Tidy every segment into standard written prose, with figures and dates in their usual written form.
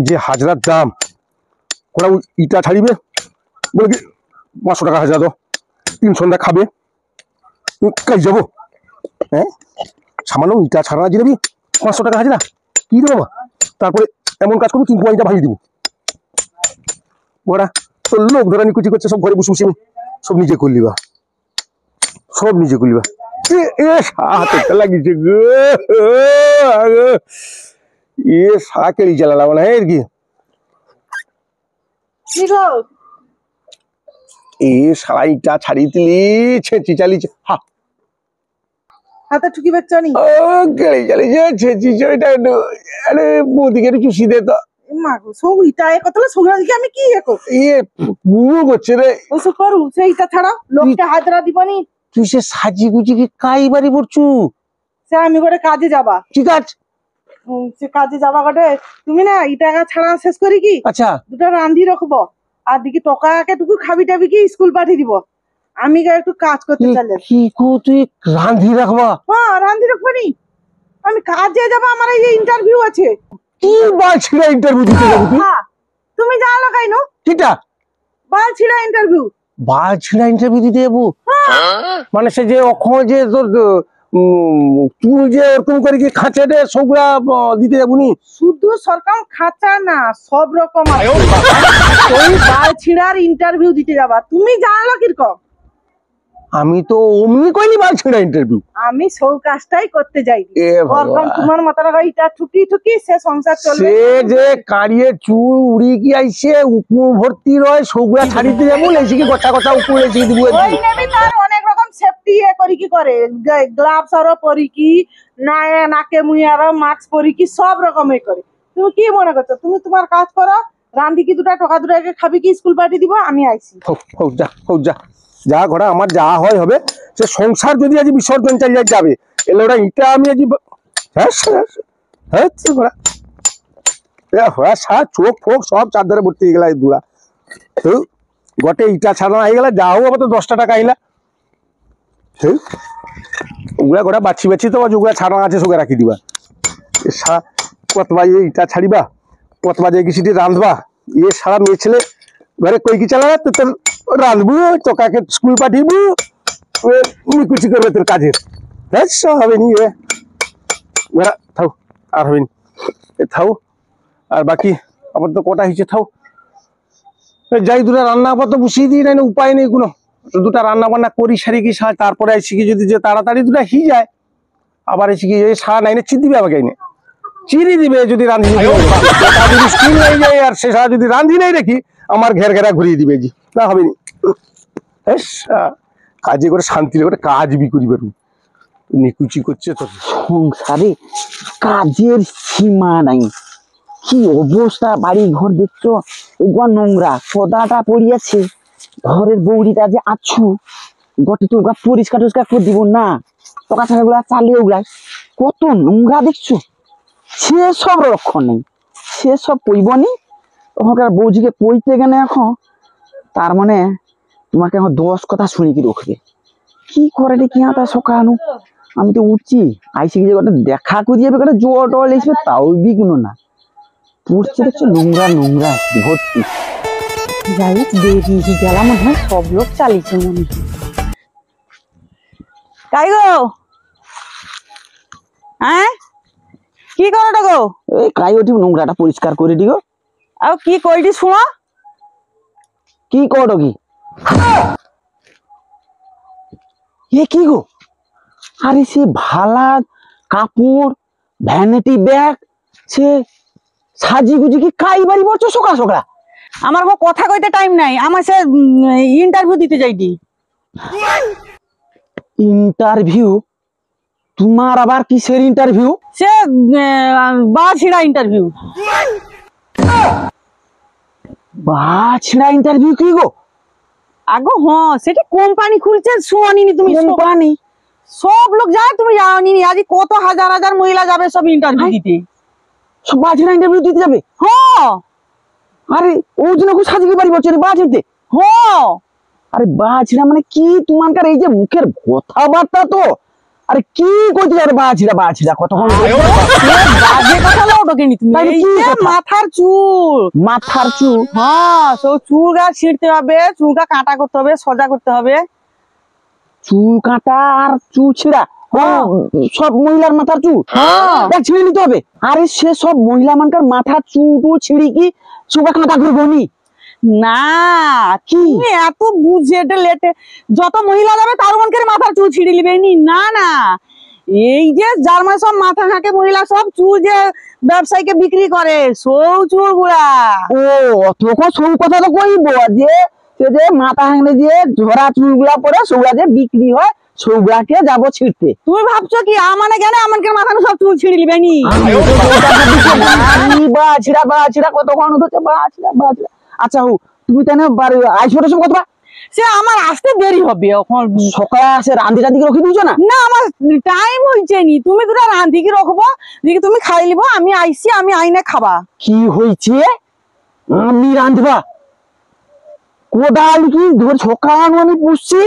যে হাজরার দাম, ওরা ইটা ছাড়িবে বলে কি 500 টাকা হাজরা দাও, 3 সন্ধ্যা খাবে, কাজ যাবো? হ্যাঁ, সামান্য ইটা ছাড়া জিনিবি 500 টাকা হাজরা, কি রে বাবা? তারপরে এমন কাজ করবো 3 পয়েন্টটা ভাঙিয়ে দিব। ওরা তো লোক ধরা নিকুচি করছে, সব ঘরে বসে বসে সব নিজে করলিবা, সব নিজে করলিবা। হাতে লাগিয়েছে গো, এ সাকেলি জ্বালা না আর কি। এ সারাইটা ছাড়ি দিলি ছেঁচি চালিয়েছে, হাতে ঠুকি বেচনি ও গেলি চালিয়েছে ছেঁচি এটা। আরে বৌদিকে একটু চুষি দে তো। আমি কি ইয়ে পুরো করছে রে, ওসব করু সেইটা ছাড়া লোককে হাজরা দিবনি। তুই সে সাজি গুজি কি কাই বাড়ি পড়ছু? সে আমি করে কাজে যাবা, ঠিক আছে সে কাজে যাবা গটে। তুমি না এই টাকা ছাড়া শেষ করি কি, আচ্ছা দুটো রান্ধি রাখবো, আর দিকে টকাকে টুকু খাবি টাবি কি স্কুল পাঠিয়ে দিব। আমি একটু কাজ করতে চাইলে কি কো তুই রান্ধি রাখবা? হ্যাঁ রান্ধি রাখবো নি, আমি কাজে যাবো, আমার এই যে ইন্টারভিউ আছে। কি বালছিড়া ইন্টারভিউ দিতে যাবি তুই? তুমি জানো কেন? ঠিকটা বালছিড়া ইন্টারভিউ, বালছিড়া ইন্টারভিউ দিতে যাবো? মানে সে যে অখন যে তোর তুই যে ওরকম করে কি খাঁচে দে সবগুলা দিতে যাবো নি? শুধু সরকার খাঁচা না, সব রকম আছে। ওই বালছিড়ার ইন্টারভিউ দিতে যাবা, তুমি জানো কিরকম? আমি তো অমনি কইনি বালছিড়া ইন্টারভিউ, আমি সব কাজটাই করতে যাই। ওরকম তোমার মাথার ইটা ঠুকি ঠুকি সে সংসার চলবে। সে যে কাড়িয়ে চুল উড়ি কি আইছে উকুর ভর্তি রয় সবগুলা ছাড়িতে যাবো, লেছি কি গোটা গোটা উকুর লেছি দিব। ওই নেবি তার অনেক রকম সেফটি করি কি করে, গ্লাভস আরো পরি কি, নাকে মুই আরো মাস্ক পরি কি, সব রকমের করে। তুমি কি মনে করছো তুমি তোমার কাজ করো, রান্ধি কি দুটা টাকা দুটাকে খাবি কি স্কুল পাঠিয়ে দিব, আমি আইছি। হোক যা, হোক যা, যা ঘোড়া আমার যা হয় হবে। সে সংসার যদি আজ বিসর্জন চালিয়ে যাবে, এলে ওরা ইটা আমি আজ ঘোড়া চোখ ফোক সব চারধারে ভর্তি হয়ে গেল দুলা। তো গটে ইটা ছাড়া হয়ে গেল, যা হোক আবার তো 10 টাকা আইলা। ওগুলা ঘোড়া বাছি বাছি তো যেগুলা ছাড়া আছে সেগুলা রাখি দিবা। কত বাজে ইটা ছাড়িবা, কত বাজে কিছু রাঁধবা, এ সারা মেয়ে ছেলে ঘরে কই কি চালা তো তোর রাঁধবো, তোকাকে স্কুল পাঠিয়েবো, কুচি করবে তোর কাজের। হবে নি ওরা থাও, আর হবে নি থাও। আর বাকি আবার তো কটা হয়েছে থাও, যাই দুটা রান্না আবার তো বসিয়ে দিই, না উপায় নেই কোনো। দুটা রান্না বান্না করি সারি কি তারপরে আইসি কি যদি যে তাড়াতাড়ি দুটা হি যায়, আবার এসে কি সারা নাইনে চির দিবে, আমাকে আইনে চিরি দিবে যদি রান্ধি যদি স্কুল হয়ে যায়, আর সে সারা যদি রান্ধি নাই রেখি আমার ঘের ঘেরা ঘুরিয়ে দিবে জি, না হবে নি। কাজে করে শান্তি করে কাজ বি করি পারবি, নিকুচি করছে তোর সংসারে কাজের সীমা নাই। কি অবস্থা, বাড়ি ঘর দেখছো ওগুলা নোংরা, সদাটা পড়িয়াছে। ঘরের বৌড়িটা যে আছু গটে তো ওগুলা পরিষ্কার টরিষ্কার করে দিব না, টাকা ছাড়া গুলা চালিয়ে ওগুলাই কত নোংরা দেখছো। সেসব রক্ষণ নেই, সেসব পইবনি। ওখানকার বৌজিকে পইতে গেলে এখন তার মানে তোমাকে এখন 10 কথা শুনি কি রখবে। কি করে রে কি তা সকালু আমি তো উঠছি আইসি যে গোটা দেখা করি যাবে, গোটা জোর টল এসবে তাও বিগুলো না পড়ছে দেখছো, নোংরা নোংরা ভর্তি। যাই হোক বেরিয়ে গেলাম, মনে হয় সব লোক চালিয়েছে মনে হয়। তাই গো, হ্যাঁ কি করো গো? এই কাই ওঠি নোংরাটা পরিষ্কার করে দিগো। আর কি কইটি শোনো, কি করো কি? এ কি গো? আরে সে ভালা কাপড় ভ্যানিটি ব্যাগ সে সাজি গুজি কি কাই বাড়ি পড়ছো সকাল সকাল? আমার কথা কইতে টাইম নাই, আমার সে ইন্টারভিউ দিতে যাইতি। ইন্টারভিউ? তোমার আবার কিসের ইন্টারভিউ? সে বাছিড়া ইন্টারভিউ। বাছিড়া ইন্টারভিউ কি গো? আগো হ্যাঁ, সেটা কোম্পানি খুলছে, শুনি তুমি? কোম্পানি সব লোক যায়, তুমি জানি আজ কত হাজার হাজার মহিলা যাবে সব ইন্টারভিউ দিতে। সব বাছিড়া ইন্টারভিউ দিতে যাবে? হ্যাঁ। আরে ও জন্য সাজিয়ে বাড়ি পড়ছে বাছিড়তে? হ্যাঁ। আরে বাছিড়া মানে কি তোমার এই যে মুখের কথাবার্তা তো, আরে কি কইতে যাবে বাছিড়া বাছিড়া কতক্ষণ বাজে কথা লোটো নি তুমি? তাহলে এই কি যে কথা? মাথার চুল, মাথার চুল? হ্যাঁ সব চুল গা ছিঁড়তে হবে, চুলটা কাটা করতে হবে, সোজা করতে হবে। চুল কাটা আর চুল ছিঁড়া? হ্যাঁ। সব মহিলার মাথার চুল দেখ ছিঁড়ে নিতে হবে? আরে সে সব মহিলা মানকার মাথার চুল টুল ছিঁড়ি কি চুলটা কাটা করবো নি? না কি? তুমি এত বুঝে লেটে, যত মহিলা যাবে তার মনকে মাথার চুল ছিঁড়ে নিবে নি? না না, এই যে যার মানে সব মাথা থাকে মহিলা সব চুল যে ব্যবসায়ীকে বিক্রি করে সৌ চুল গুলা। ও অতক্ষণ সব কথা তো কইব যে সে যে মাথা হাঙড়ে দিয়ে ঝরা চুলগুলা পরে সেগুলা যে বিক্রি হয় সেগুলাকে যাবো ছিঁড়তে। তুমি ভাবছো কি আমানে গেলে আমাকে মাথা সব চুল ছিঁড়ে নিবে নি? আমি তো ওটা ভাবছি না। আমি বাছিরা কতক্ষণ হচ্ছে বাছিরা। আচ্ছা হো, তুমি তাহলে আইসো সব কথা সে আমার আসতে দেরি হবে এখন। সকালে আসে রান্দি রান্দি রখি দিয়েছো না? না আমার টাইম হইছে নি, তুমি দুটা রাঁধি কি রাখবো, দিকে তুমি খাই লিবো, আমি আইছি আমি আইনে খাবা। কি হয়েছে? আমি রাঁধবা? কোদাল কি ধর সকাল আমি পুষছি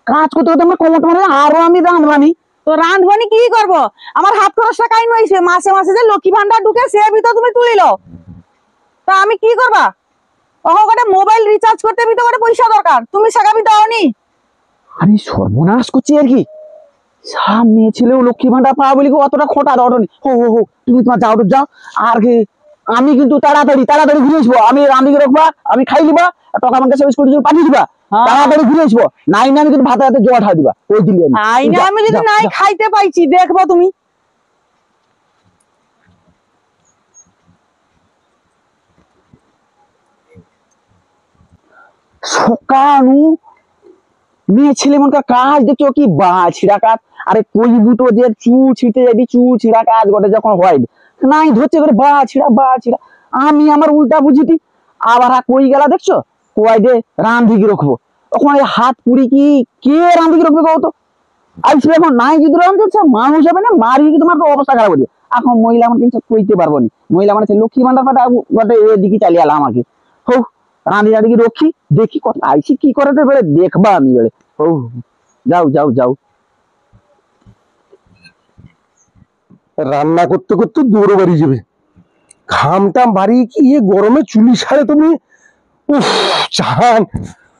কাজ করতে করতে আমার কমট মারে আরো আমি রাঁধবানি। তো রাঁধবনি কি করবো, আমার হাত খরচটা কাই নইছে, মাসে মাসে যে লক্ষ্মী ভান্ডার ঢুকে সে ভিতর তুমি তুলিল, তা আমি কি করবা? ওখানে মোবাইল রিচার্জ করতে ভিতর করে পয়সা দরকার, তুমি সেখানে দাওনি। আমি সর্বনাশ করছি আর কি। সামনে ছেলেও লক্ষ্মী ভান্ডার পাওয়া বলি অতটা খোটা দরনি। হো তুমি তোমার যাও আর কি। আমি কিন্তু তাড়াতাড়ি ঘুরে আসবো। আমি রান্দিকে রাখবা, আমি খাই দিবা, টাকা আমার কাছে করে পাঠিয়ে দিবা। হ্যাঁ। তাড়াতাড়ি ঘুরে আসবো। নাই না আমি কিন্তু ভাতে হাতে জোয়া ঠা দিবা ওই দিন। আইনে আমি যদি নাই খাইতে পাইছি দেখবো তুমি। সকালু মেয়ে ছেলে মনকার কাজ দেখছো কি ছিড়া কাজ। আরে কইবু তো যে চুল ছিঁড়তে যাবি, চুল ছিঁড়া কাজ ঘটে যখন হয় নাই ধরছে করে ছিড়া। আমি আমার উল্টা বুঝিতি আবার কই গেলা দেখছো কয় যে রান্ধিকে রাখবো। তখন এই হাত পুড়ি কি কে রান্ধিকে রাখবে কত? আইসবে এখন নাই যদি রান্ধছে মানুষ হবে না মারি কি তোমার তো অবস্থা খারাপ হয়ে এখন মহিলা আমাকে কিছু কইতে পারবো না। মহিলা মানে লক্ষ্মী ভান্ডার পাঠা গটে এদিকে চালিয়ে আলাম আমাকে। হোক রাঁধি রাঁধি রক্ষি দেখি কত আইসি কি করে বেড়ে দেখবা আমি বেড়ে। ও যাও রান্না করতে করতে দৌড়ে বাড়ি যাবে, ঘামটাম বাড়ি কি এ গরমে চুলি সারে তুমি উফ চান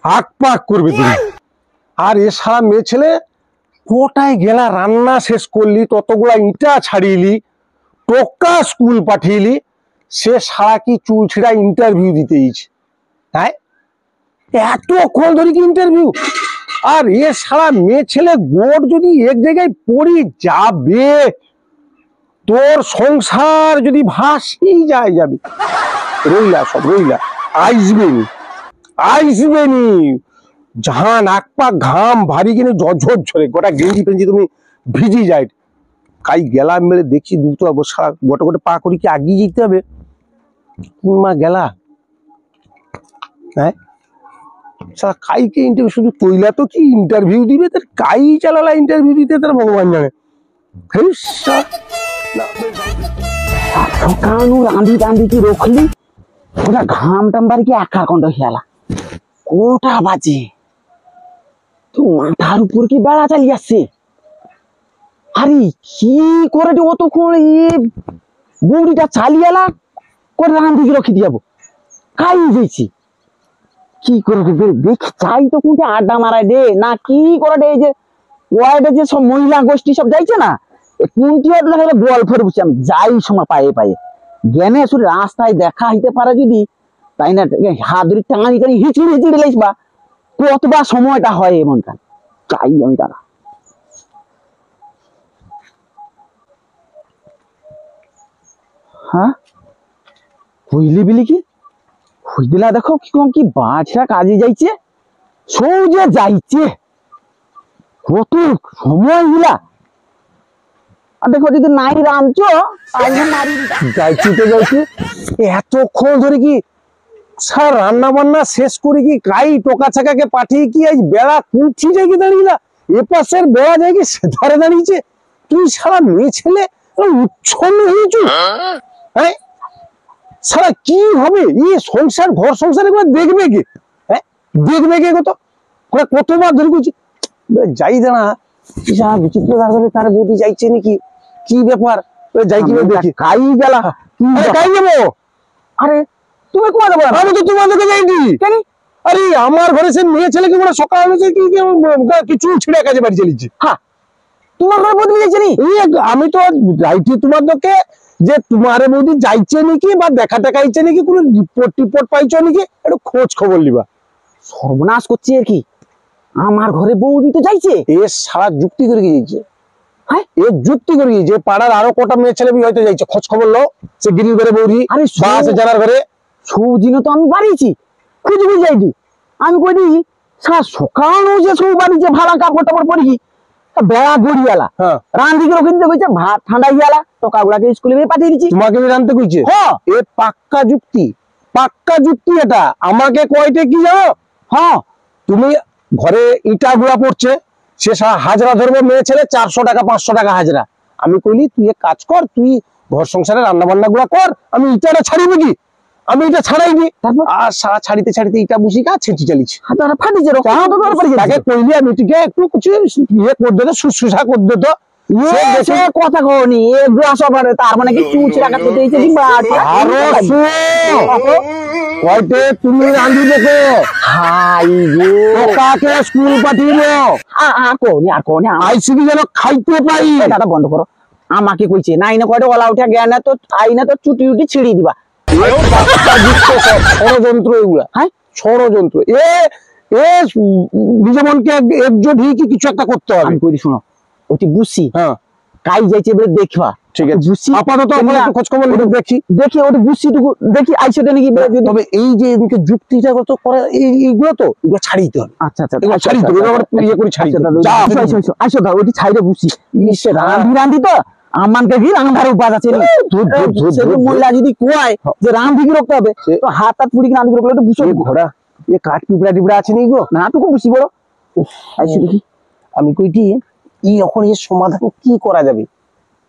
আক পাক করবে তুমি। আর এ সারা মেয়ে ছেলে কোটায় গেলা রান্না শেষ করলি, ততগুলা ইটা ছাড়িলি, টোকা স্কুল পাঠিয়েলি, সে সারা কি চুল ছিঁড়া ইন্টারভিউ দিতে ইচ্ছে। হ্যাঁ এতক্ষণ ধরে কি ইন্টারভিউ? আর এ সারা মেয়ে ছেলে গোট যদি এক জায়গায় পড়ি যাবে, তোর সংসার যদি ভাসি যাবে। রইলা আইসবে নি জাহান এক পাক ঘাম ভারী কিনে ঝরঝর ঝরে গোটা গেঞ্জি পেঞ্জি তুমি ভিজি যায়। কাই গেলাম মেরে দেখছি দুটো অবস্থা গোটে গোটে পা করি কি আগিয়ে যেতে হবে। মা গেলা হ্যাঁ সারা কাইকে ইন্টারভিউ, শুধু কইলা তো কি ইন্টারভিউ দিবে, তার কাই চালালা ইন্টারভিউ দিতে, তার ভগবান জানে। সকালু রাঁধি কি রখলি ওটা ঘাম টাম বাড়ি কি একা কন্ড খেয়ালা কোটা বাজে তো মাথার উপর কি বেড়া চালিয়ে আসছে। আরে কি করে অতক্ষণ বৌড়িটা চালিয়ে এলা করে রাঁধিকে রখি দিয়াবো কাই যাইছি কি করে দেখি চাই তো কোনটা আড্ডা মারাই দে না কি করে দে। এই যে ওয়ার্ডে যে সব মহিলা গোষ্ঠী সব যাইছে না কোনটি গল্পের বুঝছি আমি যাই সময় পায়ে জ্ঞানে আসলে রাস্তায় দেখা হইতে পারে যদি তাই না হাত ধরে টাঙানি হিচড়ে লাইসবা কতবার সময়টা হয় এমনটা চাই আমি তারা। হ্যাঁ হইলি বিলি কি হইদিলা দেখো কি বাছরা কাজে যাইছে সৌজে যাইছে কত সময় গুলা। আর দেখো যদি নাই রাঁধছো যাইছি এতক্ষণ ধরে কি স্যার রান্না বান্না শেষ করে কি কাই টোকা ছাকাকে পাঠিয়ে কি আজ বেড়া কুঠি জায়গায় দাঁড়িয়েলা, এ পাশের বেড়া জায়গায় সেধারে দাঁড়িয়েছে, তুই সারা মেয়ে ছেলে উচ্ছন্ন হয়েছ। হ্যাঁ সারা কি হবে এই সংসার ঘর সংসার এগুলো দেখবে কে? হ্যাঁ দেখবে কে কতবার ধরে করছি যাই দাঁড়া বিচিত্র তার বৌদি যাইছে নাকি কি ব্যাপার যাই কি দেখি কাই গেলা আরে কাই যাবো? আরে তুমি কোয়া যাবো? আমি তো তোমাদেরকে যাইনি। কেন? আরে আমার ঘরে সে মেয়ে ছেলেকে বলে সকাল হয়েছে কি চুল ছিঁড়ে কাজে বাড়ি চলেছে। হ্যাঁ, তোমার ঘরে বদলে যাচ্ছে নি? আমি তো যাইছি তোমাদেরকে যে তোমার বৌদি যাইছে নাকি বা দেখা টেকা আইছে নাকি, কোনো রিপোর্ট টিপোর্ট পাইছো নাকি, একটু খোঁজ খবর লিবা। সর্বনাশ করছে আর কি, আমার ঘরে বৌদি তো যাইছে। এ সারা যুক্তি করে গিয়েছে। হ্যাঁ, এ যুক্তি করে গিয়েছে পাড়ার আরো কটা মেয়ে ছেলে হয়তো যাইছে, খোঁজ খবর লো সে গিরির ঘরে বৌদি আরে বা আছে জানার ঘরে। সৌদিনও তো আমি বাড়িছি, খুঁজে খুঁজে যাইনি। আমি কই দি সারা সকাল যে সব বাড়িছে ভাড়া কাপড় টাপড় পরি বেড়া গড়ি গেলা হ্যাঁ, রান্দি করে কিনতে কইছে ভাত ঠান্ডা গেলা টোকাগুলাকে স্কুলে পাঠিয়ে দিচ্ছি। তোমাকে আমি জানতে কইছে। হ্যাঁ এ পাক্কা যুক্তি, পাক্কা যুক্তি এটা। আমাকে কয়টা কি জানো? হ্যাঁ, তুমি ঘরে ইটা গুড়া পড়ছে, সে হাজরা ধরবো মেয়ে ছেলে 400 টাকা 500 টাকা হাজরা। আমি কইলি তুই এক কাজ কর, তুই ঘর সংসারে রান্না বান্না গুলা কর, আমি ইটাটা ছাড়িব কি, আমি এটা ছাড়াইনি। তারপর আর সারা ছাড়িতে ছাড়িতে ইটা বুঝি কা ছেঁচি চালিছি। হাতারা ফাটিছে তাকে কইলি আমি ঠিক একটু কিছু ইয়ে করে দিত, শুশ্রূষা করে দিত। সে কথা কওনি এগুলো সবারে, তার মানে কি চুচ রাখা তো দিয়েছে কি বাড়ি আরো কয়তে তুমি রান্ধি দেখো হাই গো কাকে স্কুল পাঠিয়ে আর কোনি আইসিবি যেন খাইতে পাই। দাদা বন্ধ করো, আমাকে কইছে নাই না কয়টা ওলা উঠা জ্ঞান তো আই না তো চুটি উটি ছিড়ি দিবা। ষড়যন্ত্র এগুলা, হ্যাঁ ষড়যন্ত্র। এ এ নিজে মনকে একজোট হয়ে কি কিছু একটা করতে হবে। আমি কই শুনো ওটি বুঝছি হ্যাঁ কাই যাইছে বলে দেখবা, ঠিক আছে বুঝছি আপাতত আমরা একটু খোঁজ খবর নিয়ে দেখি দেখি ওটি বুঝছিটুকু দেখি আইছে নাকি যদি। তবে এই যে এদিকে যুক্তিটা তো করে এইগুলো তো এগুলো ছাড়িতে হবে। আচ্ছা আচ্ছা এগুলো ছাড়িতে হবে, এগুলো আমরা ইয়ে করে ছাড়িতে হবে। যা, আইসো দাও ওটি ছাইরে বুঝছি রান্ধি রান্ধি তো আমানকে কি রান্ধার উপাস আছে মহিলা যদি কোয়ায় যে রান্ধি কি রাখতে হবে তো হাত হাত পুড়ি রান্ধি রাখলে তো বুঝো ঘোড়া এ কাঠ পিঁপড়া টিপড়া আছে নি গো? না টুকু বুঝি বড় আইসো দেখি। আমি কইটি এই এখন এর সমাধান কি করা যাবে?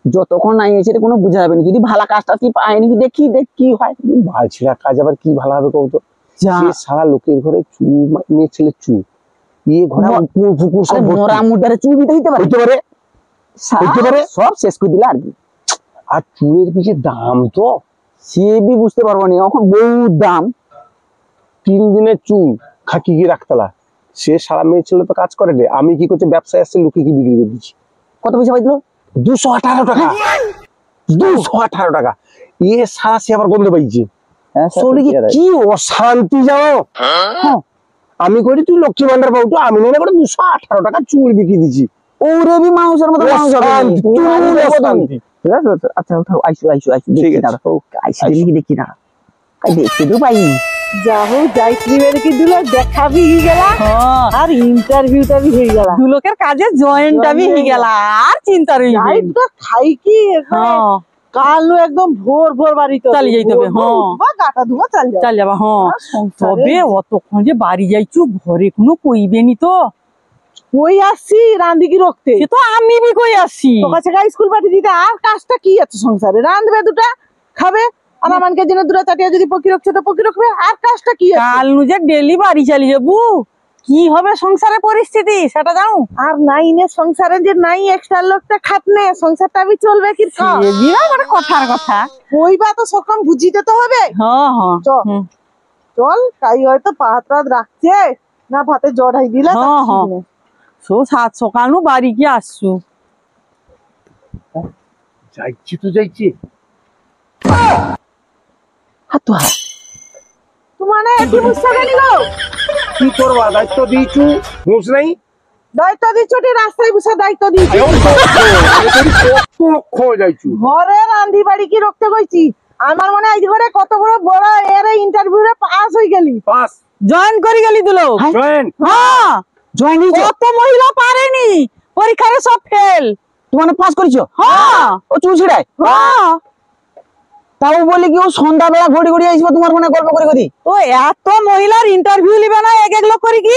যতক্ষণ নাই এসে কোনো বুঝা যাবে না, যদি ভালো কাজটা কি পায় নাকি দেখি দেখ কি হয়। ভাইছিরা কাজ আবার কি ভালো হবে কত? যা সে সারা লোকের ঘরে চু মেয়ে ছেলে চু ইয়ে ঘোড়া ফুকুর সব মোরা মুদারে চুবি দিতে পারে হইতে পারে, হইতে পারে। সব শেষ করে দিলে আর কি। আর চুলের পিছে দাম তো সে বি বুঝতে পারবো না, এখন বহুত দাম। 3 দিনের চুল খাকি কি রাখতলা, সে সারা মেয়ে ছেলে তো কাজ করে রে। আমি কি করছি ব্যবসায় আসছে, লোকে কি বিক্রি করে দিচ্ছি। কত পয়সা পাইছিল? 218 টাকা, 218 টাকা। এ সারা সে আবার গন্ধ পাইছে। কি অশান্তি জানো। হ্যাঁ, আমি করি তুই লক্ষ্মী ভান্ডার পাবো, তো আমি মনে করে 218 টাকা চুল বিক্রি দিচ্ছি। ওরে বি মানুষের মতো মানুষ হবে। অশান্তি। আচ্ছা উঠাও, আইসো আইসো আইসো ঠিক দেখি আছে। না আইসো দেখি না দেখতে তো পাই। যা হোক যাইছি বের কি দুলো দেখাবি হয়ে গেলা আর ইন্টারভিউটা বি হয়ে গেলা, দুলোকের কাজে জয়েন্টটা বি হয়ে গেল আর চিন্তা রইবে লাইটটা খাই কি কাল একদম ভোর ভোর বাড়িতে চালি যাইতে হবে। গাটা ধুয়া চাল যাবে। চাল যাবা। হ্যাঁ, তবে অতক্ষণ যে বাড়ি যাইছু ঘরে কোনো কইবেনি তো? কই আসছি রান্ধি কি রক্তে, সে তো আমি বি কই আসছি। তোর কাছে স্কুল পাঠিয়ে দিতে আর কাজটা কি আছে সংসারে? রান্ধবে দুটা খাবে আর আমানকে জন্য দুটা চাটিয়া যদি পকি রাখছে তো পকি রাখবে, আর কাজটা কি আছে? কাল নু যে ডেলি বাড়ি চালি যাবো, কি হবে সংসারের পরিস্থিতি সেটা জানো? আর নাই নে সংসারে যে নাই এক্সট্রা লোকটা খাটনে সংসারটা বি চলবে কি মানে কথার কথা। কইবা তো সরকম বুঝিতে তো হবে। হ্যাঁ হ্যাঁ চল চল কাই হয়তো পাহাত রাত রাখছে না ভাতে জড়াই দিলা। হ্যাঁ হ্যাঁ, সো 7 সকাল নু বাড়ি কি আসছু। যাইছি তো যাইছি। হাত তো হাত তোমার একই বুঝতে পারি গো, কি করবা? দায়িত্ব দিয়েছু, বুঝ নাই। দায়িত্ব দিচ্ছ রাস্তায় বসে দায়িত্ব দিচ্ছি, যাইছু ঘরে রান্ধি বাড়ি কি রক্তে কইছি। আমার মনে হয় এই ঘরে কত বড় বড় এর ইন্টারভিউ রে পাস হয়ে গেলি। পাস জয়েন করে গেলি দুলো। জয়েন হ্যাঁ, জয়েন হইছো? কত মহিলা পারেনি পরীক্ষায় সব ফেল। তোমার পাস করেছো? হ্যাঁ ও চুল ছিড়ায়? হ্যাঁ, তাও বলে কি ও সন্ধ্যাবেলা ঘড়ি ঘড়ি আসবে তোমার মনে গল্প করে করি? তো এত মহিলার ইন্টারভিউ লিবে না এক এক লোক করে কি?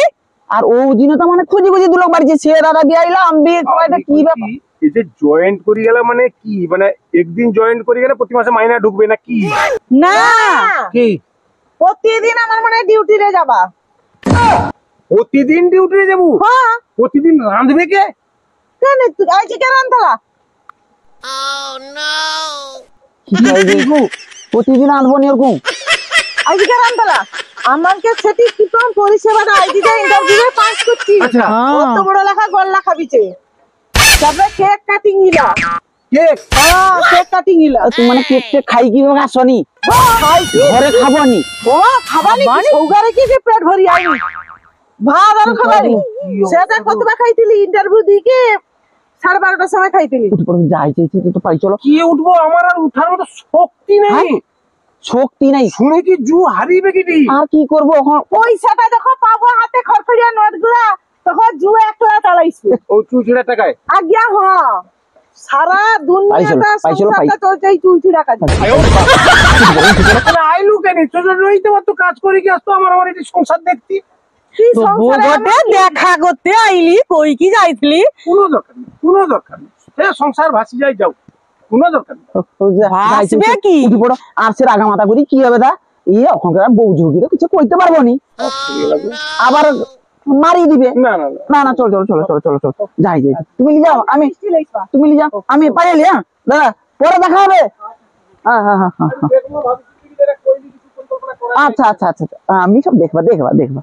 আর ও দিন তো মানে খুঁজি খুঁজি দুলোক বাড়িছে, সে দাদা দিয়ে আইলাম বিয়ে করাইটা কি ব্যাপার? এই যে জয়েন্ট করে গেলে মানে কি, মানে একদিন জয়েন্ট করে গেলে প্রতি মাসে মাইনা ঢুকবে না কি? না, কি প্রতিদিন আমার মনে হয় ডিউটি রে যাবা। প্রতিদিন ডিউটিতে যাবো? হ্যাঁ, প্রতিদিন রাঁধবে কে? কেন তুই আজকে কে রান্ধলা? কি করবো? প্রতিদিন আনবো নি ওরকম। আইডি কার্ড আনতলা আমাকে সেটি কিপন পরিষেবাটা আইডি টা ইন্টারভিউ পাস করছি আচ্ছা কত বড় লেখা গল্লা খাবিছে তারপরে কেক কাটিং ইলা কেক হ্যাঁ কেক কাটিং ইলা তুমি মানে কেক টেক খাই কি আসনি? খাই কি ঘরে খাবো নি? ও খাবানি সৌগারে কি যে পেট ভরি আইনি ভাত আর খাবানি সেটা কতবা খাইতিলি ইন্টারভিউ দিকে 12:30টার সময় খাইতিলি উঠে পড়ে যাই চাইছি তো পাই চলো। কি উঠবো আমার আর উঠার মতো শক্তি নেই হ্যাঁ? শক্তি নাই। শুনে কি জু হারিবে কিটি আর কি করবো এখন? পয়সাটা যখন পাবো হাতে খরখরিয়া নোটগুলা তখন জুয়া একলা চালাইছি ও চুচুড়া টাকায় আজ্ঞা হ্যাঁ সারা দুনিয়াটা পাইছিল, সংসারটা চলছে এই চুলচুড়া কাজ আইলু কেন ছোট রইতে তো কাজ করি কি আসতো আমার আমার এটি সংসার দেখতি কি তো সংসারে বউগটে আমার- দেখা করতে আইলি কই কি যাইছিলি? কোনো দরকার নেই কোনো দরকার নেই সে সংসার ভাসি যাই যাও কোনো দরকার নেই ভাসবে কি? উঠে পড়ো আর সে রাগা মাথা করি কি হবে দা? ইয়ে ওখানকার বউ ঝুঁকিটা কিছু কইতে পারবো নি, আবার মারিয়ে দিবে। না না না না না চলো চলো চলো চলো চলো চলো যাই যাই তুমি নিয়ে যাও, আমি মিষ্টি লইবা। তুমি নিয়ে যাও, আমি পাইলি। হ্যাঁ দাদা পরে দেখা হবে। হ্যাঁ হ্যাঁ হ্যাঁ হ্যাঁ দেখবো ভাবছি কি করে কইলি কিছু পরিকল্পনা করা আচ্ছা আচ্ছা আচ্ছা আচ্ছা, আমি সব দেখবা দেখবা দেখবা।